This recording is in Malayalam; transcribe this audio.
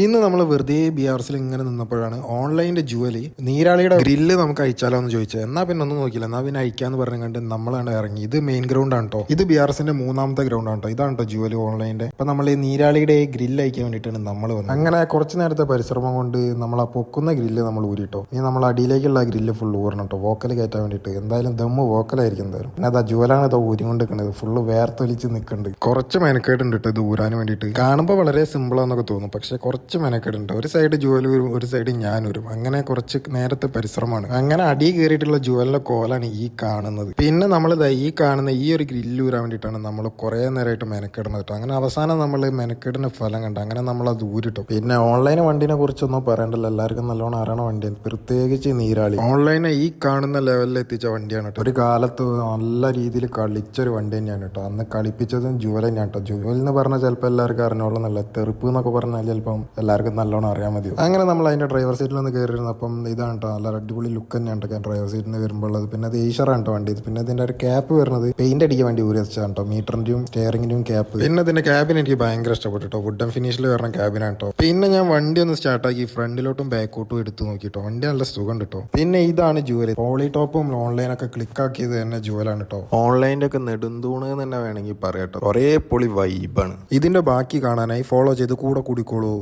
ഇന്ന് നമ്മൾ വെറുതെ BRസിൽ ഇങ്ങനെ നിന്നപ്പോഴാണ് ഓൺലൈൻ്റെ ജുവലി നീരാളിയുടെ ഗ്രില്ല് നമുക്ക് അയച്ചാലോ എന്ന് ചോദിച്ചത്. എന്നാൽ പിന്നെ ഒന്നും നോക്കില്ല, എന്നാൽ പിന്നെ അയക്കാന്ന് പറഞ്ഞു കണ്ട് നമ്മളാണ് ഇറങ്ങി. ഇത് മെയിൻ ഗ്രൗണ്ട് ആണ് കേട്ടോ. ഇത് BRസിന്റെ മൂന്നാമത്തെ ഗ്രൗണ്ട് ആണ് കേട്ടോ. ഇതാണ് കേട്ടോ ജുവലി ഓൺലൈൻ്റെ. അപ്പം നമ്മൾ ഈ നീരാളിയുടെ ഗ്രില്ല് അയക്കാൻ വേണ്ടിയിട്ടാണ് നമ്മൾ വന്നത്. അങ്ങനെ കുറച്ച് നേരത്തെ പരിശ്രമം കൊണ്ട് നമ്മൾ ആ പൊക്കുന്ന ഗ്രില്ല് നമ്മൾ ഊരിട്ടോ. ഇനി നമ്മൾ അടിയിലേക്കുള്ള ഗ്രില്ല് ഫുൾ ഊരണം കേട്ടോ, വോക്കൽ കയറ്റാൻ വേണ്ടിയിട്ട്. എന്തായാലും ദമ്മ് വോക്കലായിരിക്കും എന്തായാലും. പിന്നെ അത് ആ ജുവലാണ് ഇത് ഊരിക്കൊണ്ട് നിൽക്കുന്നത്, ഫുള്ള് വേർത്തൊലിച്ച് നിൽക്കുന്നുണ്ട്. കുറച്ച് മെനക്കേടുണ്ട് കേട്ടോ ഇത് ഊരാൻ വേണ്ടിയിട്ട്. കാണുമ്പോൾ വളരെ സിമ്പിളാന്നൊക്കെ തോന്നും, പക്ഷെ കുറച്ച് മെനക്കെടുണ്ട്. ഒരു സൈഡ് ജുവൽ വരും, ഒരു സൈഡ് ഞാൻ വരും. അങ്ങനെ കുറച്ച് നേരത്തെ പരിശ്രമമാണ്. അങ്ങനെ അടി കയറിയിട്ടുള്ള ജുവലിന്റെ കോലാണ് ഈ കാണുന്നത്. പിന്നെ നമ്മൾ ഈ കാണുന്ന ഈ ഒരു ഗ്രില്ല് ഊരാൻ വേണ്ടിയിട്ടാണ് നമ്മൾ കുറേ നേരമായിട്ട് മെനക്കെടുന്നത് കേട്ടോ. അങ്ങനെ അവസാനം നമ്മൾ മെനക്കെടിന് ഫലം കണ്ട. അങ്ങനെ നമ്മൾ അത് ഊരിട്ടോ. പിന്നെ ഓൺലൈൻ വണ്ടിനെ കുറിച്ചൊന്നും പറയണ്ടല്ലോ, എല്ലാവർക്കും നല്ലോണം അറിയണ വണ്ടിയാണ്, പ്രത്യേകിച്ച് നീരാളി. ഓൺലൈനെ ഈ കാണുന്ന ലെവലിൽ എത്തിച്ച വണ്ടിയാണ് കേട്ടോ. ഒരു കാലത്ത് നല്ല രീതിയിൽ കളിച്ചൊരു വണ്ടി തന്നെയാണ് കേട്ടോ. അന്ന് കളിപ്പിച്ചതും ജുവൽ തന്നെയാണ് കേട്ടോ. ജുവൽ എന്ന് പറഞ്ഞാൽ ചിലപ്പോൾ എല്ലാവർക്കും അറിഞ്ഞോളന്നല്ല, തെറുപ്പ് എന്നൊക്കെ പറഞ്ഞാൽ ചിലപ്പം എല്ലാവർക്കും നല്ലോണം അറിയാൻ മതി. അങ്ങനെ നമ്മൾ അതിന്റെ ഡ്രൈവർ സീറ്റിൽ നിന്ന് കയറിയിരുന്നു. അപ്പം ഇതാണ് കേട്ടോ, നല്ല അടിപൊളി ലുക്ക് തന്നെയാണ് കേട്ടോ ഡ്രൈവർ സീറ്റിൽ നിന്ന് വരുമ്പോൾ ഉള്ളത്. പിന്നെ അത് ഈഷറാണ് കേട്ടോ വണ്ടി. പിന്നെ ഇതിന്റെ ഒരു ക്യാപ്പ് വരുന്നത് പെയിന്റ് അടിക്കാൻ വേണ്ടി ഊരി വെച്ചാണ് കേട്ടോ, മീറ്ററിന്റെയും സ്റ്റെയറിംഗിന്റെയും ക്യാപ്പ്. പിന്നെ ഇതിന്റെ ക്യാബിൻ എനിക്ക് ഭയങ്കര ഇഷ്ടപ്പെട്ടു കേട്ടോ, വുഡൻ ഫിനിഷിൽ വരുന്ന ക്യാബിനാണ് കേട്ടോ. പിന്നെ ഞാൻ വണ്ടി ഒന്ന് സ്റ്റാർട്ടാക്കി ഫ്രണ്ടിലോട്ടും ബാക്കോട്ടും എടുത്ത് നോക്കിട്ടോ, വണ്ടി നല്ല സുഖം കിട്ടോ. പിന്നെ ഇതാണ് ജുവൽ. പോളി ടോപ്പും ഓൺലൈനൊക്കെ ക്ലിക്ക് ആക്കിയത് തന്നെ ജുവലാണ് കേട്ടോ. ഓൺലൈൻ്റെ ഒക്കെ നെടുന്തൂണ് തന്നെ വേണമെങ്കിൽ പറയാട്ടോ, ഒരേ പൊളി വൈബാണ്. ഇതിന്റെ ബാക്കി കാണാനായി ഫോളോ ചെയ്ത് കൂടെ കൂടിക്കോളൂ.